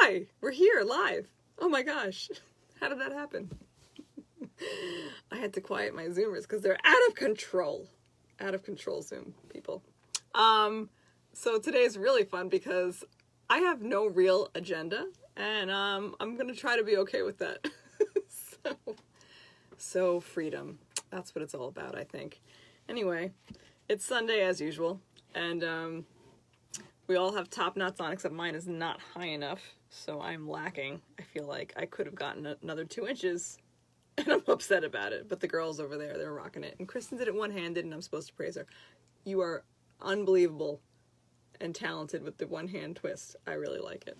Hi, we're here live. Oh my gosh, how did that happen? I had to quiet my Zoomers because they're out of control. Out of control, Zoom people. So today's really fun because I have no real agenda, and I'm gonna try to be okay with that. So freedom. That's what it's all about, I think. Anyway, it's Sunday as usual, and we all have top knots on, except mine is not high enough, so I'm lacking. I feel like I could have gotten another 2 inches, and I'm upset about it. But the girls over there, they're rocking it. And Kristen did it one-handed, and I'm supposed to praise her. You are unbelievable and talented with the one-hand twist. I really like it.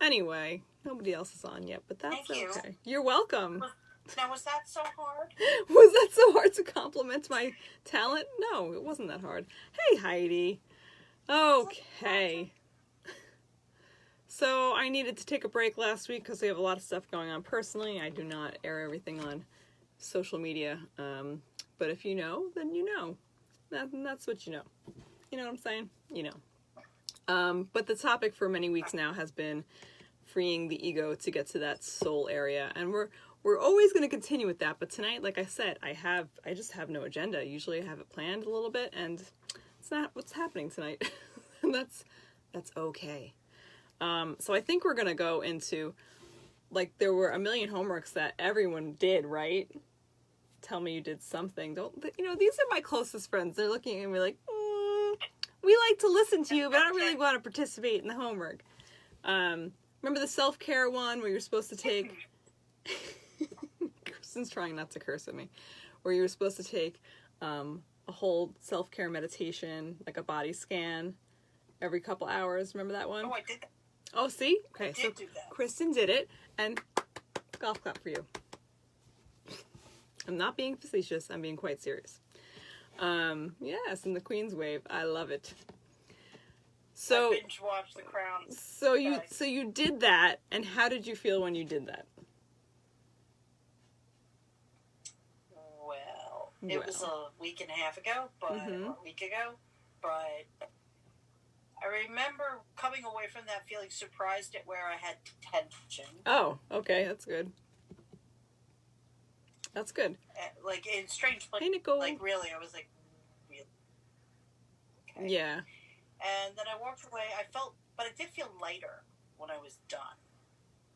Anyway, nobody else is on yet, but that's okay. You're welcome. Now, was that so hard? Was that so hard to compliment my talent? No, it wasn't that hard. Hey, Heidi. Okay. So I needed to take a break last week because we have a lot of stuff going on personally. I do not air everything on social media. But if you know, then you know. That's what you know. You know what I'm saying? You know. But the topic for many weeks now has been freeing the ego to get to that soul area. And we're always going to continue with that. But tonight, like I said, I just have no agenda. Usually I have it planned a little bit, and it's not what's happening tonight. And that's okay. So I think we're going to go into, like, there were a million homeworks that everyone did, right? Tell me you did something. These are my closest friends. They're looking at me like, we like to listen to you, but I don't really want to participate in the homework. Remember the self-care one where you're supposed to take, Kristen's trying not to curse at me, where you were supposed to take a whole self-care meditation, like a body scan, every couple hours. Remember that one? Oh, I did that. Oh, see? Okay, so do that. Kristen did it, and golf clap for you. I'm not being facetious. I'm being quite serious. Yes, and the Queen's Wave. I love it. So I binge watched The Crown. So you did that, and how did you feel when you did that? Well, it was a week and a half ago, or a week ago, but I remember coming away from that feeling surprised at where I had tension. Oh, okay, that's good. That's good. Like, in strange places. Hey, Nicole. Like, really, I was like, really? Okay. Yeah. And then I walked away, but I did feel lighter when I was done.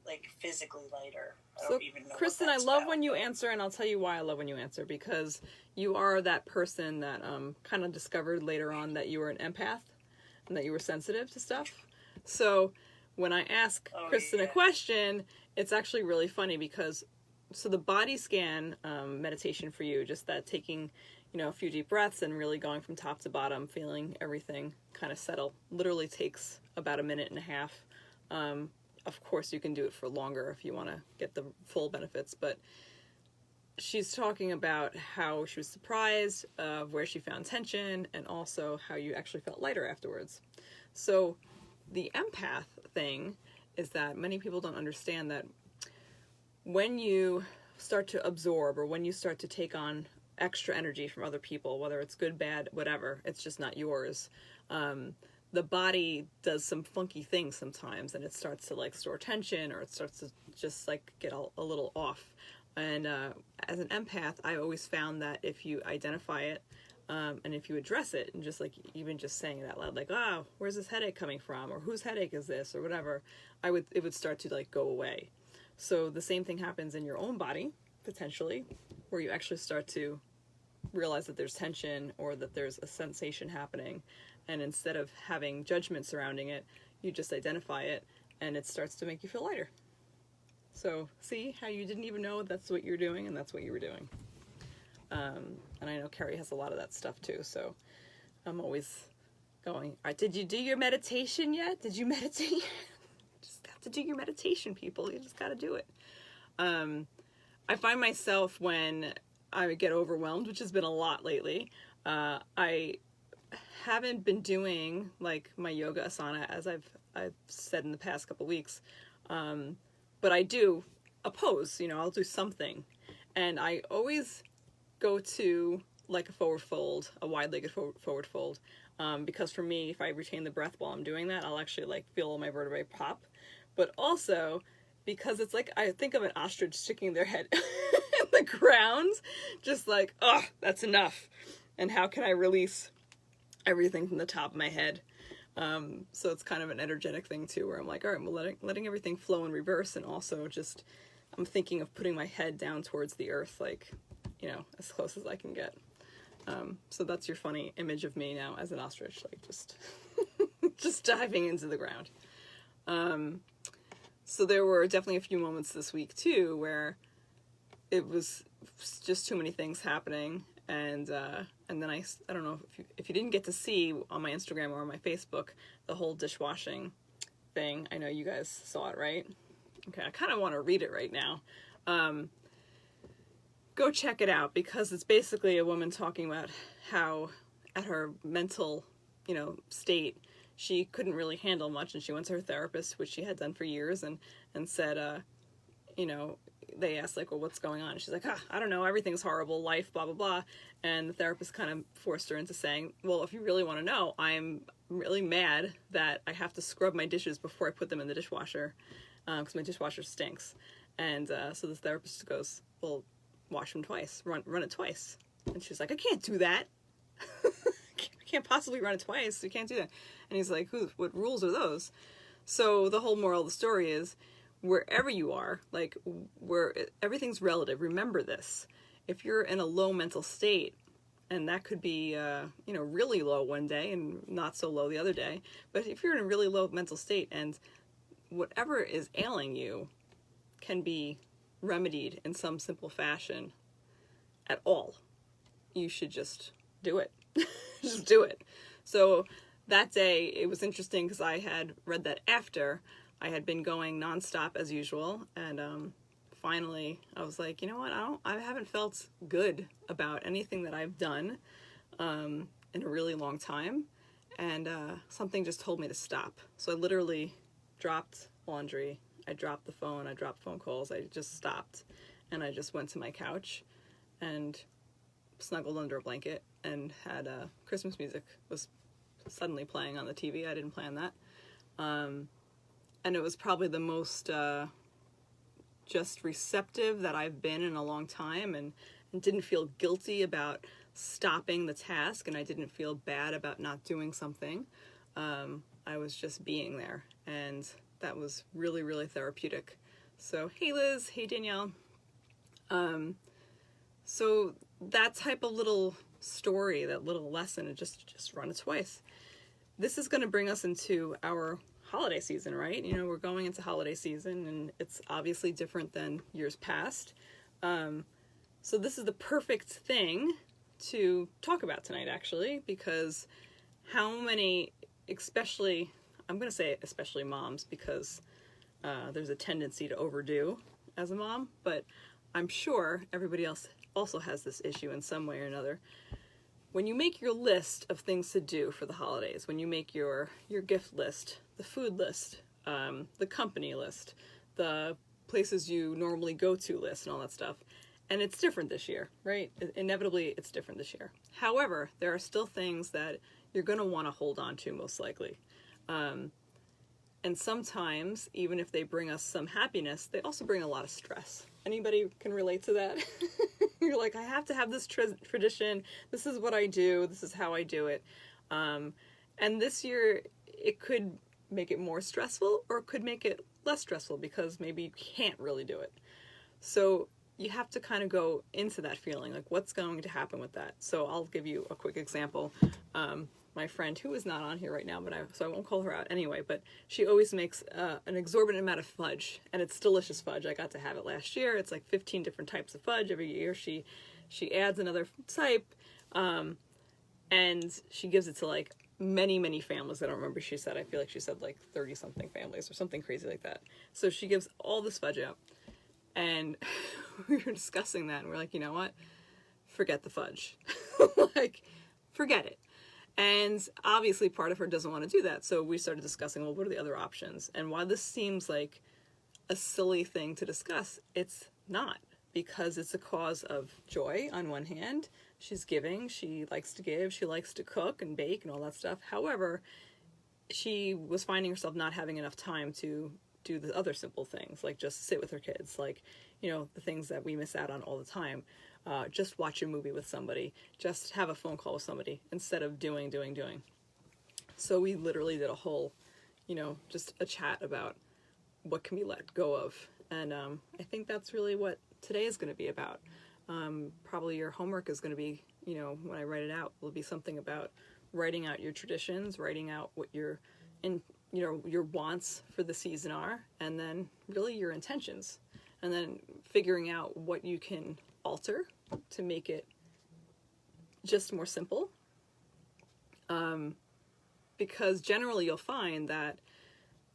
Like, physically lighter. I don't even know. Kristen, I love when you answer, and I'll tell you why I love when you answer, because you are that person that kind of discovered later on that you were an empath and that you were sensitive to stuff. So when I ask Kristen a question, it's actually really funny because, so the body scan meditation for you, just that taking, a few deep breaths and really going from top to bottom, feeling everything kind of settle, literally takes about a minute and a half. Of course, you can do it for longer if you want to get the full benefits, but she's talking about how she was surprised of where she found tension and also how you actually felt lighter afterwards. So the empath thing is that many people don't understand that when you start to absorb or when you start to take on extra energy from other people, whether it's good, bad, whatever, it's just not yours. The body does some funky things sometimes, and it starts to like store tension, or it starts to just like get a little off. And as an empath, I always found that if you identify it and if you address it, and just like even just saying it out loud, like, oh, where's this headache coming from, or whose headache is this, or whatever, it would start to like go away. So the same thing happens in your own body, potentially, where you actually start to realize that there's tension or that there's a sensation happening. And instead of having judgment surrounding it, you just identify it, and it starts to make you feel lighter. So see how you didn't even know that's what you're doing, and that's what you were doing. And I know Carrie has a lot of that stuff too, so I'm always going, all right, did you do your meditation yet? Did you meditate? Just got to do your meditation, people. You just got to do it. I find myself when I get overwhelmed, which has been a lot lately, I haven't been doing like my yoga asana, as I've said in the past couple weeks, but I do a pose, I'll do something, and I always go to like a forward fold, a wide-legged forward fold. because for me, if I retain the breath while I'm doing that, I'll actually like feel all my vertebrae pop. But also because it's like, I think of an ostrich sticking their head in the ground, just like, oh, that's enough. And how can I release everything from the top of my head? So it's kind of an energetic thing too, where I'm like, all right, well, letting everything flow in reverse, and also just, I'm thinking of putting my head down towards the earth, like, you know, as close as I can get. So that's your funny image of me now as an ostrich, like just, just diving into the ground. So there were definitely a few moments this week too, where it was just too many things happening. And then I don't know if you didn't get to see on my Instagram or on my Facebook, the whole dishwashing thing. I know you guys saw it, right? Okay. I kind of want to read it right now. Go check it out, because it's basically a woman talking about how at her mental, you know, state, she couldn't really handle much, and she went to her therapist, which she had done for years, and said, you know, they asked like, well, what's going on? And she's like, I don't know, everything's horrible, life, blah, blah, blah. And the therapist kind of forced her into saying, well, if you really want to know, I'm really mad that I have to scrub my dishes before I put them in the dishwasher, because my dishwasher stinks. And so the therapist goes, well, wash them twice, run it twice. And she's like, I can't do that. I can't possibly run it twice. You can't do that. And he's like, what rules are those? So the whole moral of the story is, wherever you are, like, where everything's relative. Remember this. If you're in a low mental state, and that could be, you know, really low one day and not so low the other day, but if you're in a really low mental state and whatever is ailing you can be remedied in some simple fashion at all, you should just do it. Just do it. So that day, it was interesting because I had read that after I had been going nonstop as usual, and finally I was like, you know what, I haven't felt good about anything that I've done in a really long time, and something just told me to stop. So I literally dropped laundry, I dropped the phone, I dropped phone calls, I just stopped, and I just went to my couch and snuggled under a blanket and had Christmas music was suddenly playing on the TV. I didn't plan that. And it was probably the most just receptive that I've been in a long time, and didn't feel guilty about stopping the task, and I didn't feel bad about not doing something. I was just being there, and that was really, really therapeutic. So, hey Liz, hey Danielle. So that type of little story, that little lesson, and just run it twice. This is going to bring us into our holiday season, right? You know, we're going into holiday season, and it's obviously different than years past. So this is the perfect thing to talk about tonight, actually, because how many, especially, I'm going to say especially moms, because there's a tendency to overdo as a mom, but I'm sure everybody else also has this issue in some way or another. When you make your list of things to do for the holidays, when you make your gift list, the food list, the company list, the places you normally go to list, and all that stuff, and it's different this year, right? Inevitably, it's different this year. However, there are still things that you're going to want to hold on to, most likely. And sometimes, even if they bring us some happiness, they also bring a lot of stress. Anybody can relate to that? You're like, I have to have this tradition. This is what I do. This is how I do it. And this year, it could make it more stressful, or it could make it less stressful, because maybe you can't really do it. So you have to kind of go into that feeling, like what's going to happen with that. So I'll give you a quick example. My friend, who is not on here right now, so I won't call her out anyway, but she always makes an exorbitant amount of fudge, and it's delicious fudge. I got to have it last year. It's like 15 different types of fudge. Every year she adds another type, and she gives it to like many, many families. I don't remember, she said, I feel like she said like 30 something families or something crazy like that. So she gives all this fudge out, and we were discussing that, and we're like, you know what? Forget the fudge. Like, forget it. And obviously part of her doesn't want to do that. So we started discussing, well, what are the other options? And while this seems like a silly thing to discuss, it's not, because it's a cause of joy on one hand, She's giving. She likes to give. She likes to cook and bake and all that stuff. However, she was finding herself not having enough time to do the other simple things, like just sit with her kids, like, you know, the things that we miss out on all the time. Just watch a movie with somebody, just have a phone call with somebody instead of doing. So we literally did a whole, you know, just a chat about what can we let go of. And I think that's really what today is going to be about. Probably your homework is going to be, you know, when I write it out, will be something about writing out your traditions, writing out what your wants for the season are, and then really your intentions, and then figuring out what you can alter to make it just more simple. Because generally you'll find that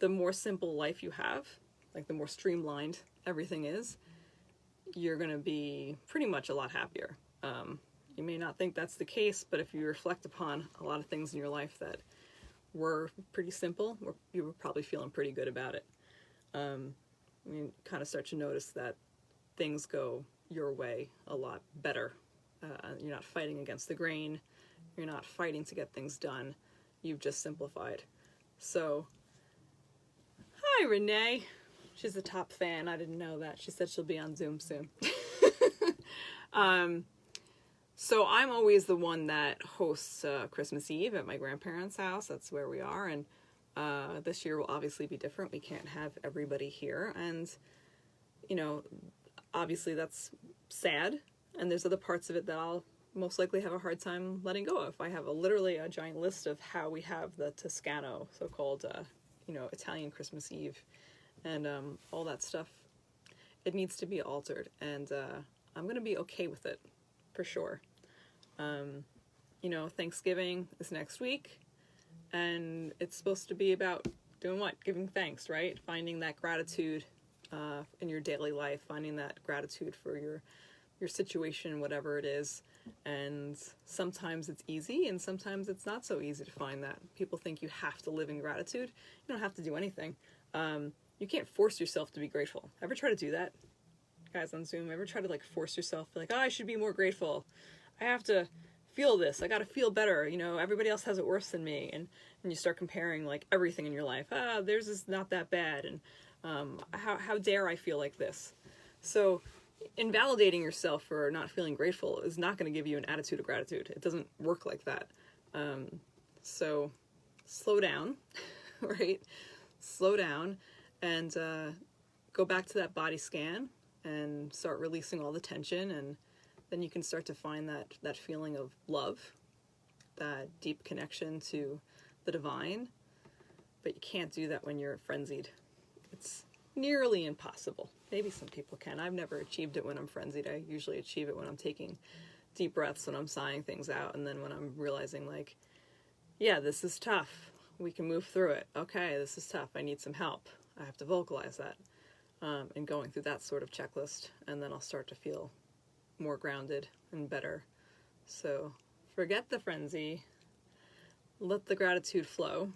the more simple life you have, like the more streamlined everything is, you're going to be pretty much a lot happier. You may not think that's the case, but if you reflect upon a lot of things in your life that were pretty simple, you were probably feeling pretty good about it. You kind of start to notice that things go your way a lot better. You're not fighting against the grain. You're not fighting to get things done. You've just simplified. So, hi Renee. She's a top fan. I didn't know that. She said she'll be on Zoom soon. So I'm always the one that hosts Christmas Eve at my grandparents' house. That's where we are. And this year will obviously be different. We can't have everybody here. And, you know, obviously that's sad. And there's other parts of it that I'll most likely have a hard time letting go of. I have literally a giant list of how we have the Toscano, so-called, Italian Christmas Eve. And all that stuff, it needs to be altered. And I'm going to be okay with it, for sure. Thanksgiving is next week. And it's supposed to be about doing what? Giving thanks, right? Finding that gratitude in your daily life. Finding that gratitude for your situation, whatever it is. And sometimes it's easy, and sometimes it's not so easy to find that. People think you have to live in gratitude. You don't have to do anything. You can't force yourself to be grateful. Ever try to do that? Guys on Zoom, ever try to force yourself, I should be more grateful. I have to feel this. I got to feel better. Everybody else has it worse than me. And you start comparing everything in your life. Theirs is not that bad. And how dare I feel like this? So invalidating yourself for not feeling grateful is not going to give you an attitude of gratitude. It doesn't work like that. So slow down, right? Slow down and go back to that body scan and start releasing all the tension, and then you can start to find that feeling of love, that deep connection to the divine. But you can't do that when you're frenzied. It's nearly impossible. Maybe some people can. I've never achieved it when I'm frenzied. I usually achieve it when I'm taking deep breaths, when I'm sighing things out, and then when I'm realizing yeah, this is tough. We can move through it. Okay, this is tough. I need some help. I have to vocalize that. And going through that sort of checklist, and then I'll start to feel more grounded and better. So forget the frenzy. Let the gratitude flow.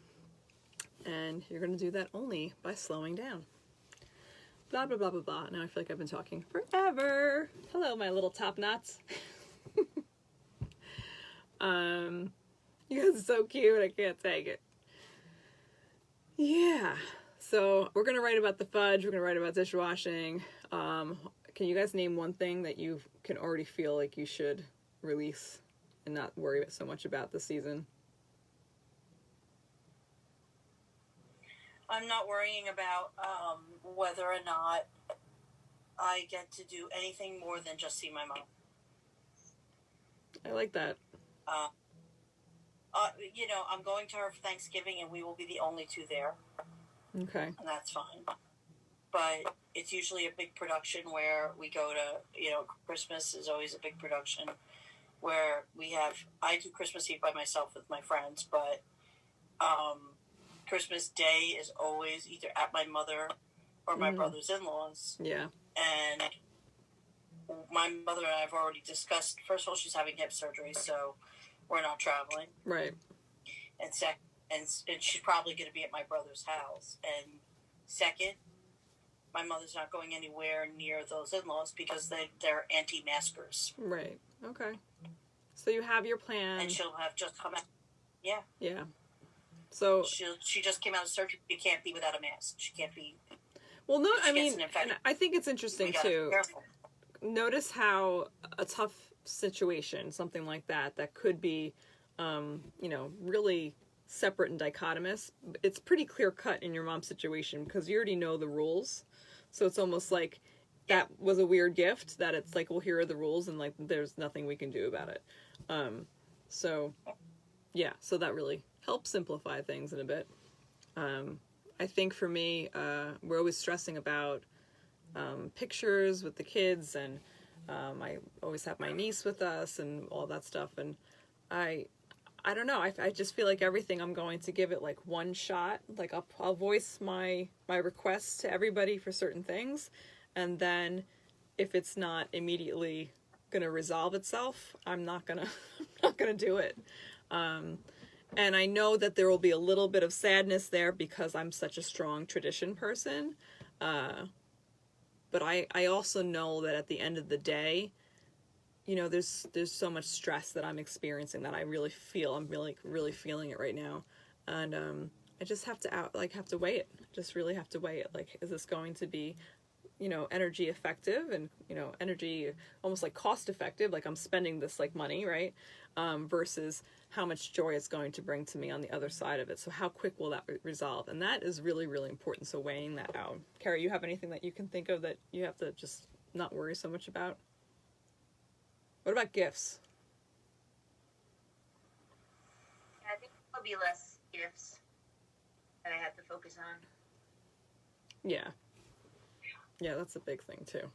And you're going to do that only by slowing down. Blah, blah, blah, blah, blah. Now I feel like I've been talking forever. Hello, my little top knots. You guys are so cute. I can't take it. Yeah. So we're going to write about the fudge. We're going to write about dishwashing. Can you guys name one thing that you can already feel like you should release and not worry so much about this season? I'm not worrying about whether or not I get to do anything more than just see my mom. I like that. I'm going to her for Thanksgiving, and we will be the only two there. Okay. And that's fine. But it's usually a big production where we go to, Christmas is always a big production where I do Christmas Eve by myself with my friends, but Christmas Day is always either at my mother or my brother's in-laws. Yeah. And my mother and I have already discussed, first of all, she's having hip surgery, so we're not traveling. Right. And and she's probably going to be at my brother's house. And second, my mother's not going anywhere near those in-laws because they're anti-maskers. Right. Okay. So you have your plan. And she'll have just come out. Yeah. Yeah. So she just came out of surgery. She can't be without a mask. She can't be. Well, no, I mean, and I think it's interesting too. Notice how a tough situation, something like that could be, really separate and dichotomous. It's pretty clear cut in your mom's situation because you already know the rules. So it's almost like that was a weird gift that it's like, well, here are the rules and like there's nothing we can do about it. So that really helps simplify things in a bit. I think for me, we're always stressing about pictures with the kids, and I always have my niece with us and all that stuff, and I don't know, I just feel like everything I'm going to give it like one shot. Like I'll voice my requests to everybody for certain things, and then if it's not immediately gonna resolve itself, I'm not gonna do it. And I know that there will be a little bit of sadness there because I'm such a strong tradition person. But I also know that at the end of the day, there's so much stress that I'm experiencing that I really feel. I'm really feeling it right now. And I just have to weigh it. Just really have to weigh it. Like, is this going to be, energy effective and, energy almost like cost effective? Like I'm spending this like money, right? Versus how much joy it's going to bring to me on the other side of it. So how quick will that resolve? And that is really, really important. So weighing that out. Carrie, you have anything that you can think of that you have to just not worry so much about? What about gifts? I think there'll be less gifts that I have to focus on. Yeah. Yeah, that's a big thing too.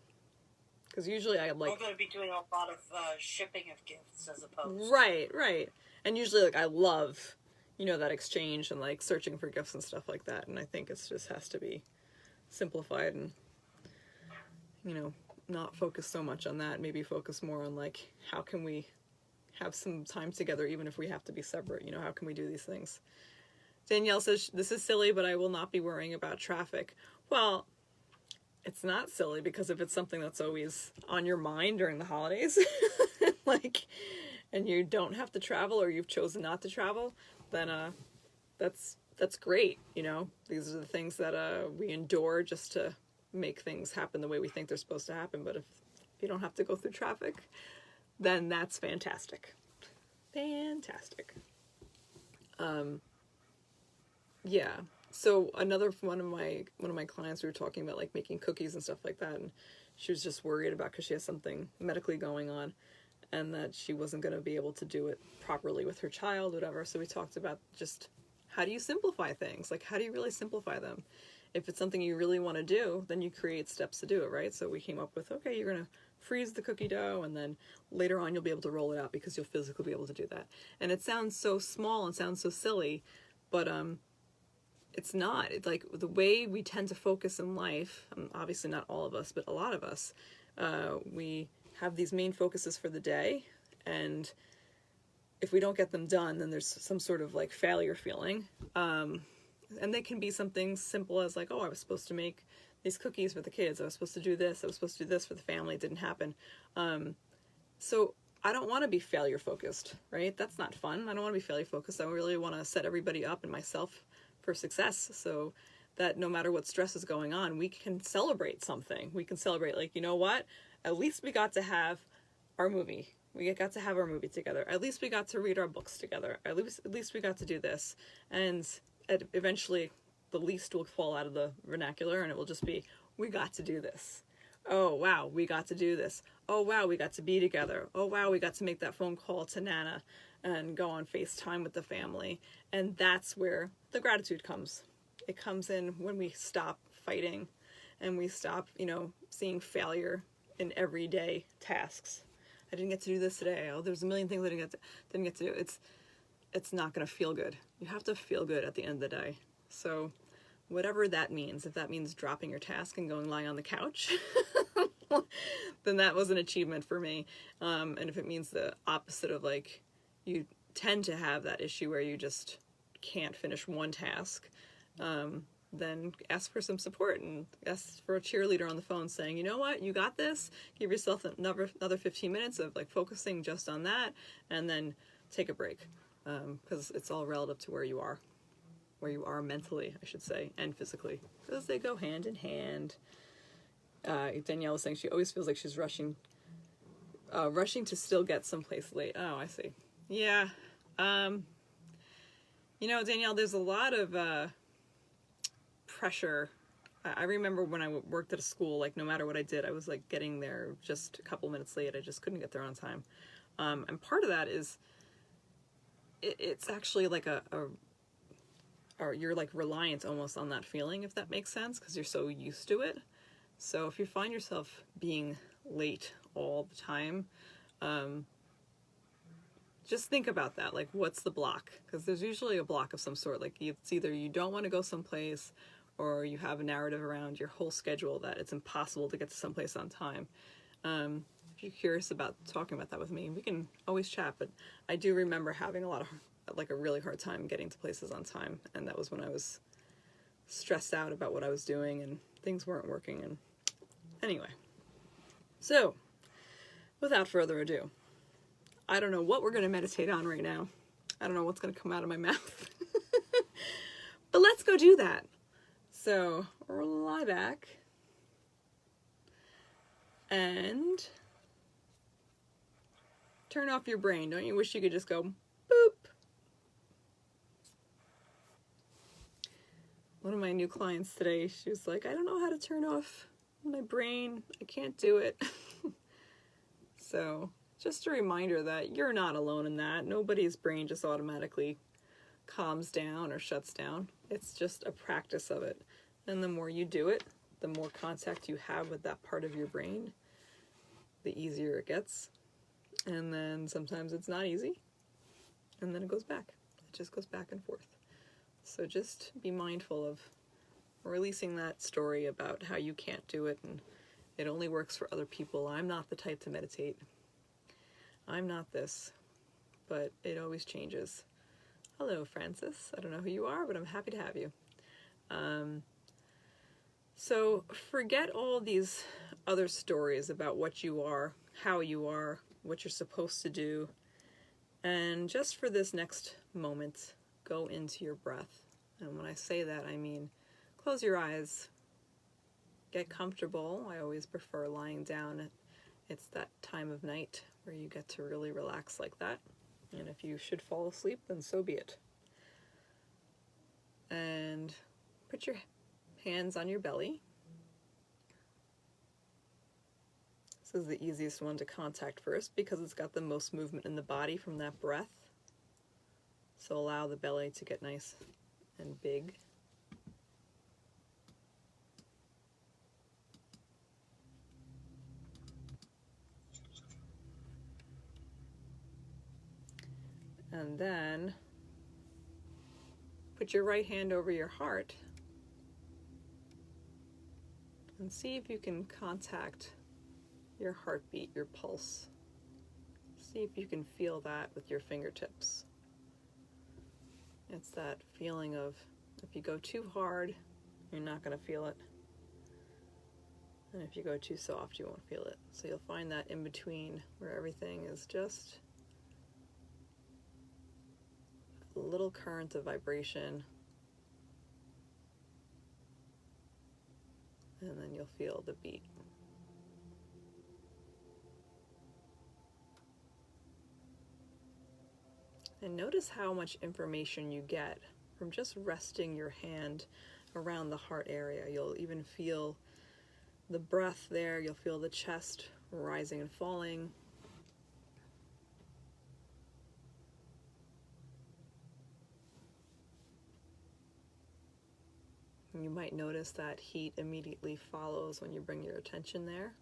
Because usually I'm going to be doing a lot of shipping of gifts as opposed. Right. And usually like I love, that exchange and like searching for gifts and stuff like that. And I think it just has to be simplified and, not focus so much on that. Maybe focus more on like, how can we have some time together even if we have to be separate? How can we do these things? Danielle says, this is silly, but I will not be worrying about traffic. Well, it's not silly because if it's something that's always on your mind during the holidays, and you don't have to travel or you've chosen not to travel, then that's great. These are the things that we endure just to make things happen the way we think they're supposed to happen. But if you don't have to go through traffic, then that's fantastic. Fantastic. Yeah. So another one of my clients, we were talking about like making cookies and stuff like that, and she was just worried about because she has something medically going on, and that she wasn't going to be able to do it properly with her child, whatever. So we talked about just how do you simplify things? Like how do you really simplify them? If it's something you really want to do, then you create steps to do it, right? So we came up with, okay, you're going to freeze the cookie dough, and then later on you'll be able to roll it out because you'll physically be able to do that. And it sounds so small and sounds so silly, but it's not. It's like the way we tend to focus in life, obviously not all of us, but a lot of us, we have these main focuses for the day, and if we don't get them done, then there's some sort of like failure feeling. And they can be something simple as like, oh, I was supposed to make these cookies for the kids. I was supposed to do this. I was supposed to do this for the family. It didn't happen. So I don't want to be failure focused, right? That's not fun. I don't want to be failure focused. I really want to set everybody up and myself for success, so that no matter what stress is going on, we can celebrate something. We can celebrate, like, you know what? At least we got to have our movie. We got to have our movie together. At least we got to read our books together. At least we got to do this. And eventually, the least will fall out of the vernacular, and it will just be, we got to do this. Oh, wow, we got to do this. Oh, wow, we got to be together. Oh, wow, we got to make that phone call to Nana and go on FaceTime with the family. And that's where the gratitude comes. It comes in when we stop fighting and we stop, seeing failure in everyday tasks. I didn't get to do this today. Oh, there's a million things I didn't get to do. It's not going to feel good. You have to feel good at the end of the day. So whatever that means, if that means dropping your task and going lying on the couch, then that was an achievement for me. And if it means the opposite of like, you tend to have that issue where you just can't finish one task, then ask for some support and ask for a cheerleader on the phone saying, you know what, you got this. Give yourself another 15 minutes of like focusing just on that, and then take a break, because it's all relative to where you are mentally, I should say, and physically, because they go hand in hand. Danielle was saying she always feels like she's rushing to still get someplace late. Oh, I see. Yeah. You know, Danielle, there's a lot of pressure. I remember when I worked at a school, like no matter what I did, I was like getting there just a couple minutes late. I just couldn't get there on time. And part of that is it's actually like or you're like reliant almost on that feeling, if that makes sense, because you're so used to it. So if you find yourself being late all the time, just think about that. Like, what's the block? Because there's usually a block of some sort. Like, it's either you don't want to go someplace, or you have a narrative around your whole schedule that it's impossible to get to someplace on time. If you're curious about talking about that with me, we can always chat. But I do remember having a really hard time getting to places on time. And that was when I was stressed out about what I was doing and things weren't working. And anyway, so without further ado, I don't know what we're going to meditate on right now. I don't know what's going to come out of my mouth. But let's go do that. So, lie back. And turn off your brain. Don't you wish you could just go boop? One of my new clients today, she was like, I don't know how to turn off my brain. I can't do it. So, just a reminder that you're not alone in that. Nobody's brain just automatically calms down or shuts down. It's just a practice of it. And the more you do it, the more contact you have with that part of your brain, the easier it gets. And then sometimes it's not easy. And then it goes back. It just goes back and forth. So just be mindful of releasing that story about how you can't do it and it only works for other people. I'm not the type to meditate. I'm not this, but it always changes. Hello, Francis. I don't know who you are, but I'm happy to have you. So forget all these other stories about what you are, how you are, what you're supposed to do, and just for this next moment, go into your breath. And when I say that, I mean close your eyes, get comfortable. I always prefer lying down. It's that time of night where you get to really relax like that. And if you should fall asleep, then so be it. And put your hands on your belly. This is the easiest one to contact first because it's got the most movement in the body from that breath. So allow the belly to get nice and big. And then put your right hand over your heart and see if you can contact your heartbeat, your pulse. See if you can feel that with your fingertips. It's that feeling of if you go too hard, you're not going to feel it. And if you go too soft, you won't feel it. So you'll find that in between where everything is just a little current of vibration. And then you'll feel the beat. And notice how much information you get from just resting your hand around the heart area. You'll even feel the breath there. You'll feel the chest rising and falling. And you might notice that heat immediately follows when you bring your attention there.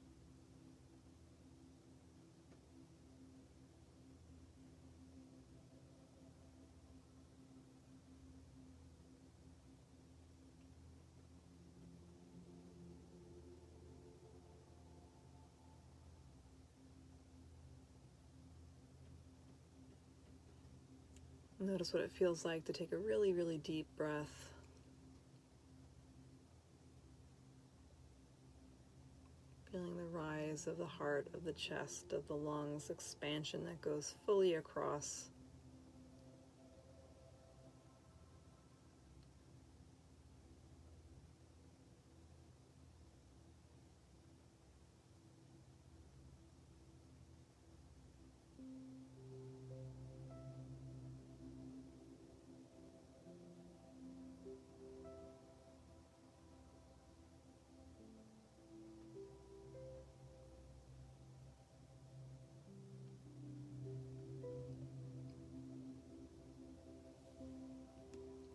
Notice what it feels like to take a really, really deep breath. Feeling the rise of the heart, of the chest, of the lungs, expansion that goes fully across.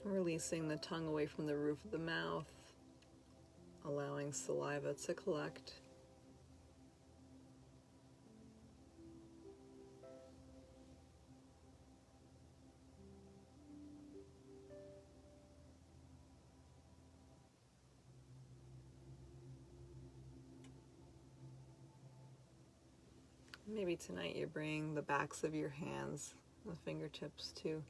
Releasing the tongue away from the roof of the mouth, allowing saliva to collect. Maybe tonight you bring the backs of your hands, the fingertips to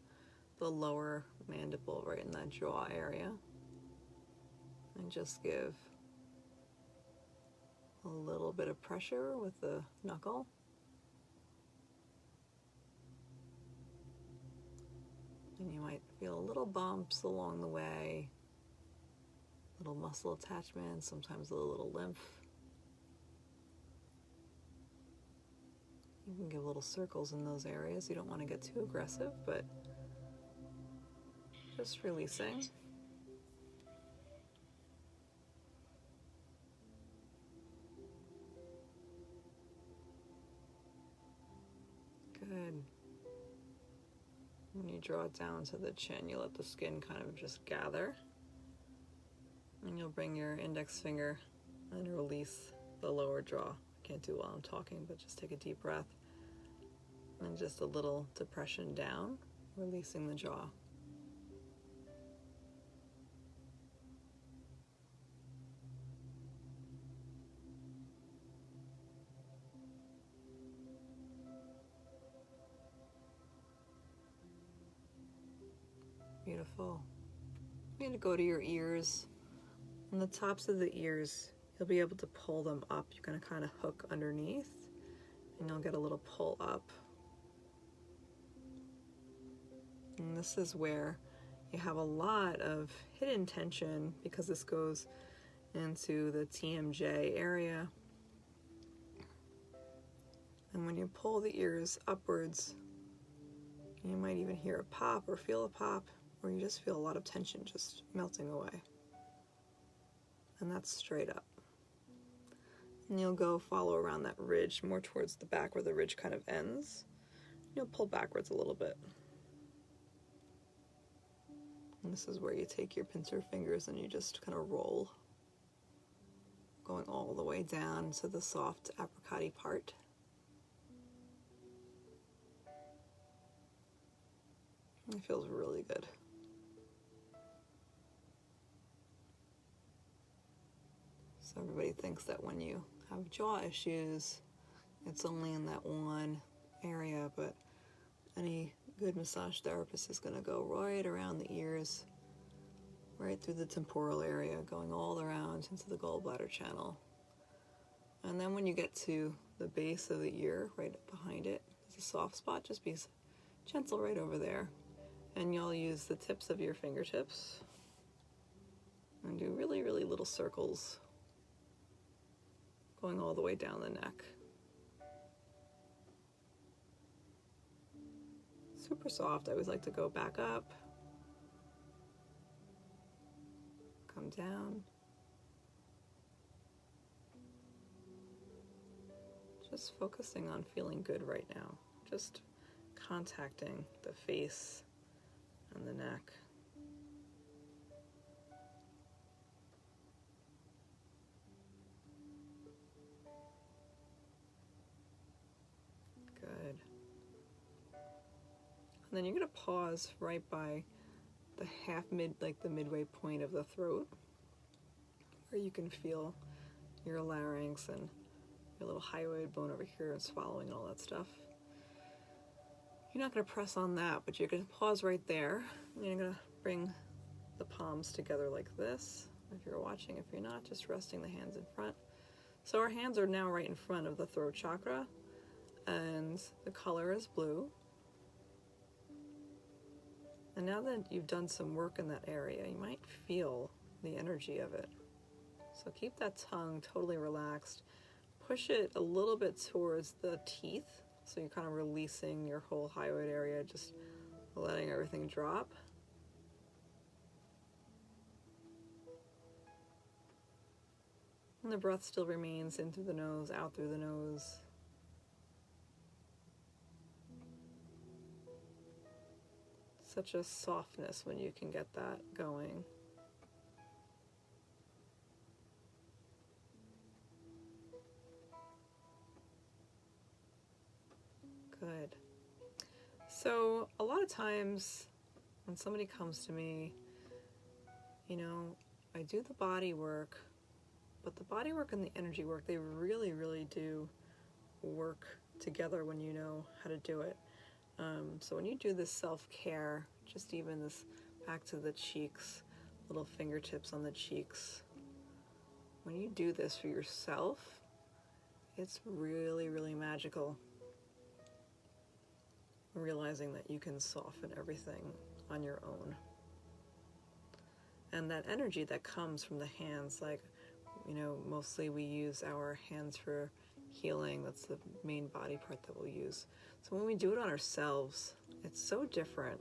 the lower mandible, right in that jaw area, and just give a little bit of pressure with the knuckle. And you might feel little bumps along the way, little muscle attachments, sometimes a little lymph. You can give little circles in those areas. You don't want to get too aggressive, but just releasing. Good. When you draw it down to the chin, you let the skin kind of just gather. And you'll bring your index finger and release the lower jaw. Can't do it while I'm talking, but just take a deep breath. And just a little depression down, releasing the jaw. Beautiful. You're going to go to your ears. On the tops of the ears, you'll be able to pull them up. You're going to kind of hook underneath, and you'll get a little pull up. And this is where you have a lot of hidden tension, because this goes into the TMJ area. And when you pull the ears upwards, you might even hear a pop or feel a pop, or you just feel a lot of tension just melting away. And that's straight up. And you'll go follow around that ridge more towards the back where the ridge kind of ends. You'll pull backwards a little bit. And this is where you take your pincer fingers and you just kind of roll, going all the way down to the soft apricot-y part. It feels really good. So everybody thinks that when you have jaw issues, it's only in that one area, but any good massage therapist is going to go right around the ears, right through the temporal area, going all around into the gallbladder channel. And then when you get to the base of the ear, right behind it, there's a soft spot. Just be gentle right over there. And you'll use the tips of your fingertips and do really, really little circles going all the way down the neck. Super soft. I always like to go back up, come down. Just focusing on feeling good right now. Just contacting the face and the neck. Good. And then you're going to pause right by the the midway point of the throat, where you can feel your larynx and your little hyoid bone over here and swallowing and all that stuff. You're not going to press on that, but you're going to pause right there. And you're going to bring the palms together like this. If you're watching, if you're not, just resting the hands in front. So our hands are now right in front of the throat chakra, and the color is blue. And now that you've done some work in that area, you might feel the energy of it. So keep that tongue totally relaxed. Push it a little bit towards the teeth, so you're kind of releasing your whole hyoid area, just letting everything drop. And the breath still remains in through the nose, out through the nose. Such a softness when you can get that going. Good. So a lot of times when somebody comes to me, you know, I do the body work, but the body work and the energy work, they really, really do work together when you know how to do it. So when you do this self-care, just even this back to the cheeks, little fingertips on the cheeks, when you do this for yourself, it's really, really magical. Realizing that you can soften everything on your own. And that energy that comes from the hands, like, you know, mostly we use our hands for healing. That's the main body part that we'll use. So when we do it on ourselves, it's so different.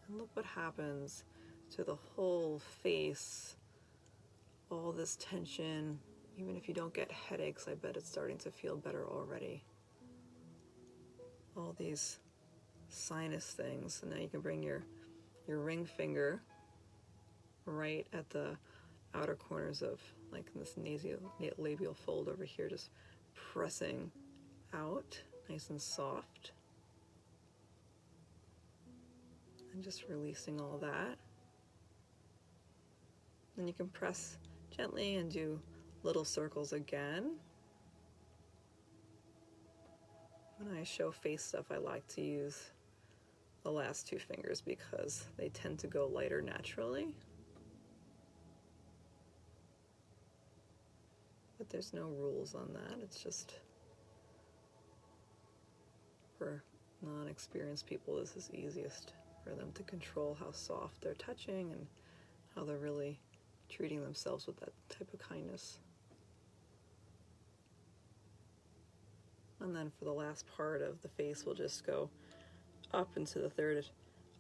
And look what happens to the whole face, all this tension. Even if you don't get headaches, I bet it's starting to feel better already. All these sinus things. And now you can bring your ring finger right at the outer corners of, like, this labial fold over here, just pressing out nice and soft, and just releasing all that. Then you can press gently and do little circles again. When I show face stuff, I like to use the last two fingers because they tend to go lighter naturally. But there's no rules on that. It's just for non-experienced people, this is easiest for them to control how soft they're touching and how they're really treating themselves with that type of kindness. And then for the last part of the face, we'll just go up into the third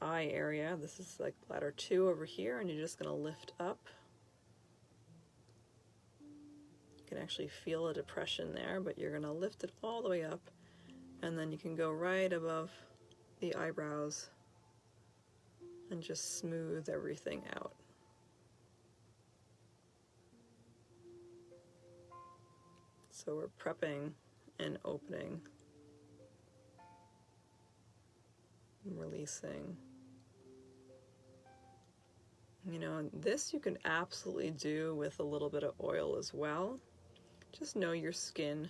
eye area. This is like ladder 2 over here, and you're just going to lift up. You can actually feel a depression there, but you're going to lift it all the way up, and then you can go right above the eyebrows and just smooth everything out. So we're prepping and opening and releasing. You know, this you can absolutely do with a little bit of oil as well. Just know your skin.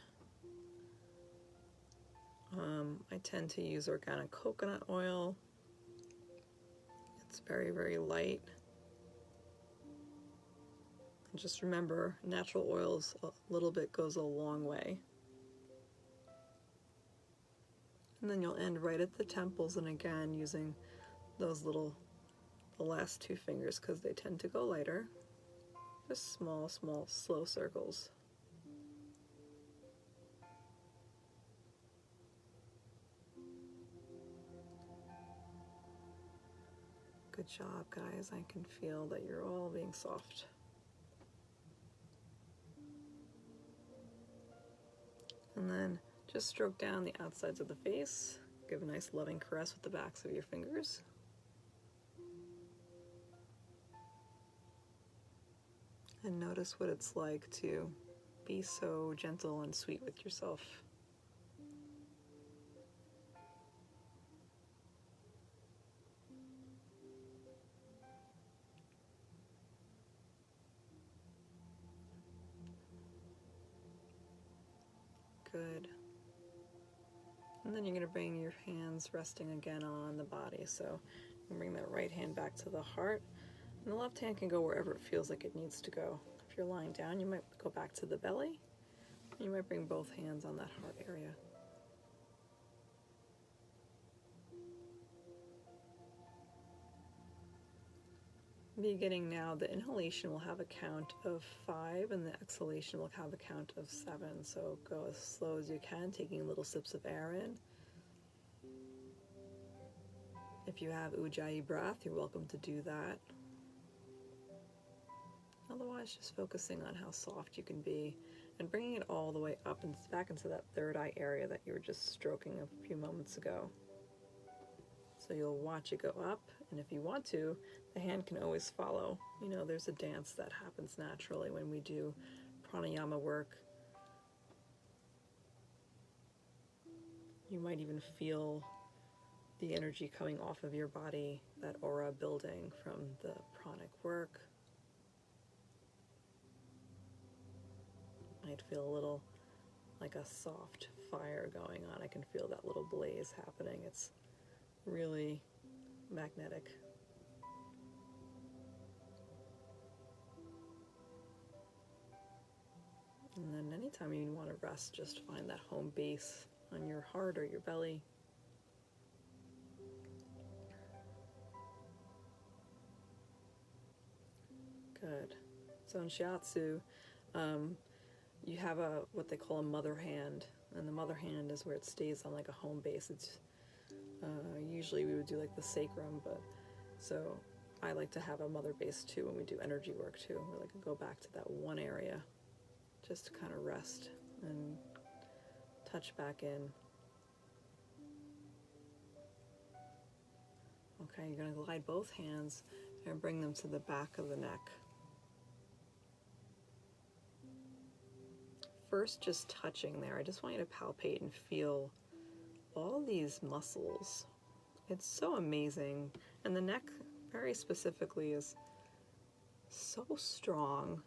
I tend to use organic coconut oil. It's very, very light. And just remember, natural oils, a little bit goes a long way. And then you'll end right at the temples, and again using those the last two fingers because they tend to go lighter. Just small, slow circles. Good job, guys. I can feel that you're all being soft. And then just stroke down the outsides of the face. Give a nice loving caress with the backs of your fingers. And notice what it's like to be so gentle and sweet with yourself. Good. And then you're going to bring your hands resting again on the body. So you can bring that right hand back to the heart. And the left hand can go wherever it feels like it needs to go. If you're lying down, you might go back to the belly. You might bring both hands on that heart area. Beginning now, the inhalation will have a count of 5 and the exhalation will have a count of 7. So go as slow as you can, taking little sips of air in. If you have Ujjayi breath, you're welcome to do that. Otherwise, just focusing on how soft you can be and bringing it all the way up and back into that third eye area that you were just stroking a few moments ago. So you'll watch it go up, and if you want to, the hand can always follow. You know, there's a dance that happens naturally when we do pranayama work. You might even feel the energy coming off of your body, that aura building from the pranic work. Might feel a little like a soft fire going on. I can feel that little blaze happening. It's really magnetic. And then anytime you want to rest, just find that home base on your heart or your belly. Good. So in shiatsu, you have what they call a mother hand, and the mother hand is where it stays on like a home base. It's usually we would do like the sacrum, but so I like to have a mother base too when we do energy work too. We like to go back to that one area just to kind of rest and touch back in. Okay, you're going to glide both hands and bring them to the back of the neck. First, just touching there, I just want you to palpate and feel all these muscles. It's so amazing. And the neck, very specifically, is so strong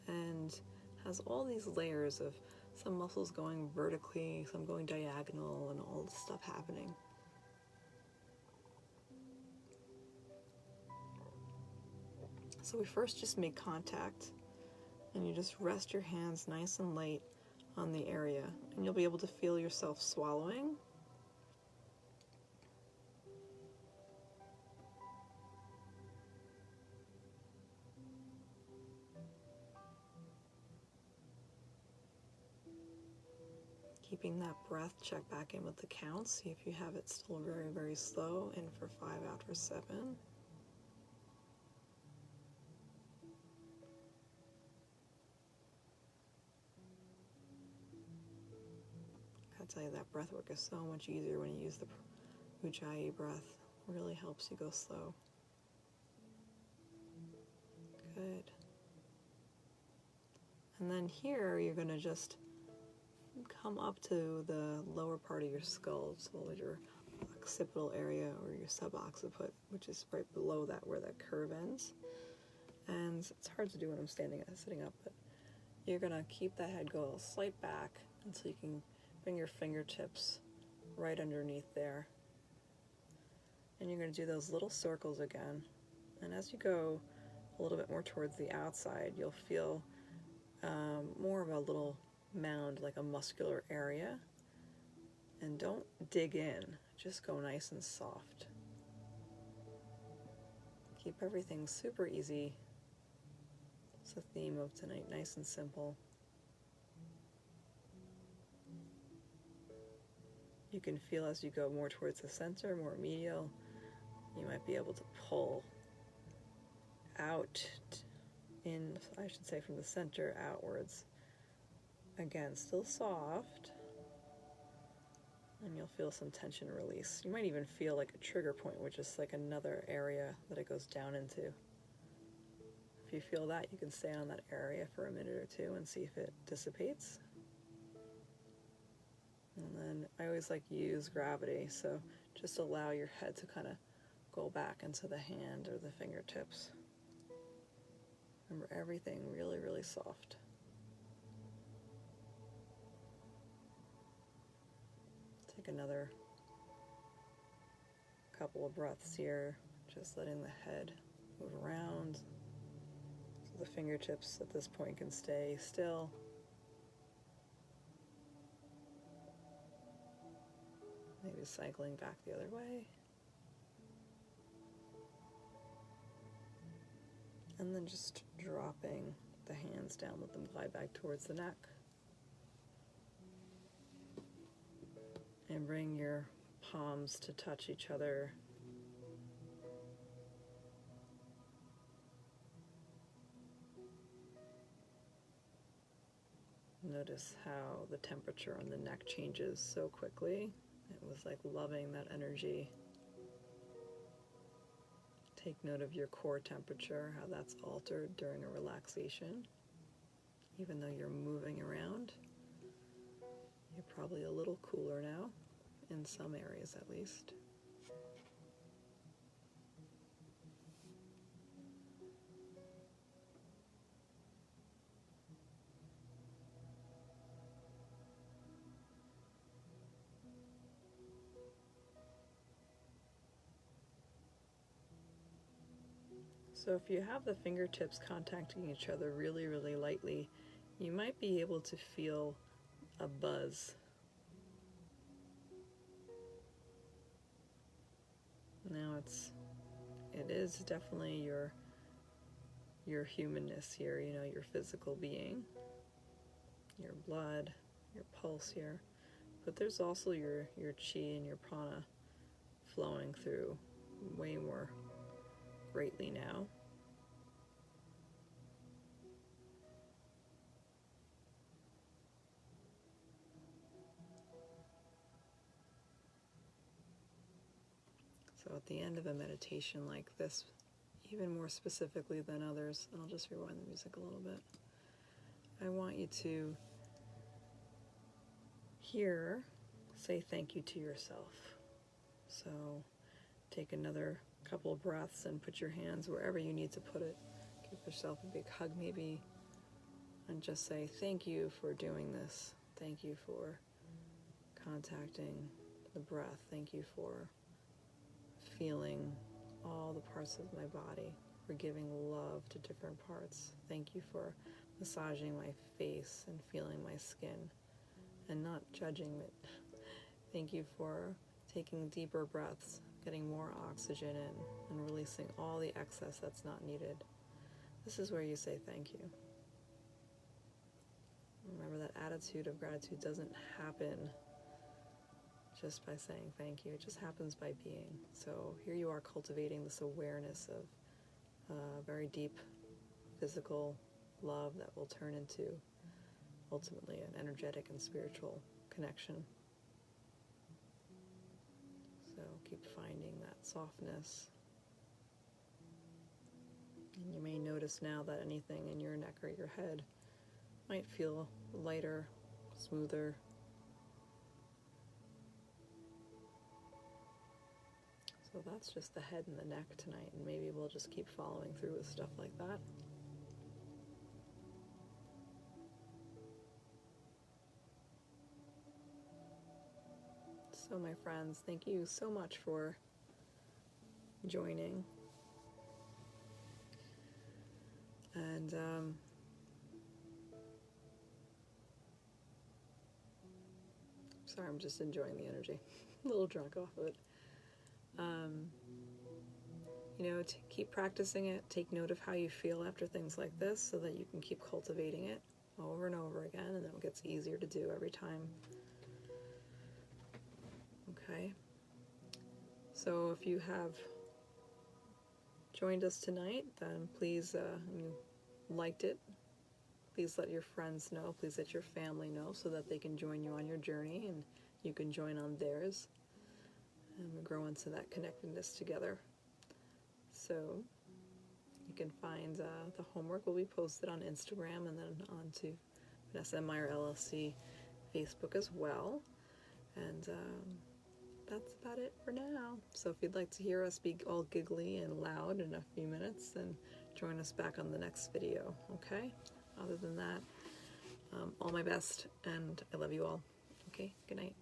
and has all these layers of some muscles going vertically, some going diagonal, and all this stuff happening. So we first just make contact, and you just rest your hands nice and light on the area, and you'll be able to feel yourself swallowing. Keeping that breath, check back in with the count, see if you have it still very, very slow, in for 5, out for 7. I tell you, that breath work is so much easier when you use the Ujjayi breath. It really helps you go slow. Good. And then here you're going to just come up to the lower part of your skull, so your occipital area or your subocciput, which is right below that where that curve ends. And it's hard to do when I'm sitting up, but you're going to keep that head go a slight back until you can bring your fingertips right underneath there. And you're going to do those little circles again. And as you go a little bit more towards the outside, you'll feel more of a little mound, like a muscular area. And don't dig in, just go nice and soft. Keep everything super easy. It's the theme of tonight, nice and simple. You can feel as you go more towards the center, more medial, you might be able to pull out in, I should say, from the center outwards. Again, still soft, and you'll feel some tension release. You might even feel like a trigger point, which is like another area that it goes down into. If you feel that, you can stay on that area for a minute or two and see if it dissipates. And then I always like to use gravity, so just allow your head to kind of go back into the hand or the fingertips. Remember, everything really, really soft. Take another couple of breaths here, just letting the head move around. So the fingertips at this point can stay still. Maybe cycling back the other way. And then just dropping the hands down, let them glide back towards the neck. And bring your palms to touch each other. Notice how the temperature on the neck changes so quickly. It was like loving that energy. Take note of your core temperature, how that's altered during a relaxation. Even though you're moving around, you're probably a little cooler now, in some areas at least. So if you have the fingertips contacting each other really, really lightly, you might be able to feel a buzz. Now it is definitely your humanness here, you know, your physical being, your blood, your pulse here. But there's also your chi and your prana flowing through way more greatly now. So at the end of a meditation like this, even more specifically than others, and I'll just rewind the music a little bit, I want you to here say thank you to yourself. So take another couple of breaths and put your hands wherever you need to put it. Give yourself a big hug maybe, and just say thank you for doing this. Thank you for contacting the breath. Thank you for feeling all the parts of my body, for giving love to different parts. Thank you for massaging my face and feeling my skin and not judging it. Thank you for taking deeper breaths, getting more oxygen in, and releasing all the excess that's not needed. This is where you say thank you. Remember that attitude of gratitude doesn't happen just by saying thank you. It just happens by being. So here you are cultivating this awareness of very deep physical love that will turn into ultimately an energetic and spiritual connection. So keep finding that softness. And you may notice now that anything in your neck or your head might feel lighter, smoother. So that's just the head and the neck tonight, and maybe we'll just keep following through with stuff like that. So my friends, thank you so much for joining. And sorry, I'm just enjoying the energy. A little drunk off of it. You know, to keep practicing it. Take note of how you feel after things like this so that you can keep cultivating it over and over again, and then it gets easier to do every time. Okay? So if you have joined us tonight, then please, you liked it, please let your friends know, please let your family know so that they can join you on your journey and you can join on theirs. And we grow into that connectedness together. So you can find the homework will be posted on Instagram and then onto Vanessa M, Meyer LLC Facebook as well. And that's about it for now. So if you'd like to hear us be all giggly and loud in a few minutes, then join us back on the next video, okay? Other than that, all my best, and I love you all. Okay, good night.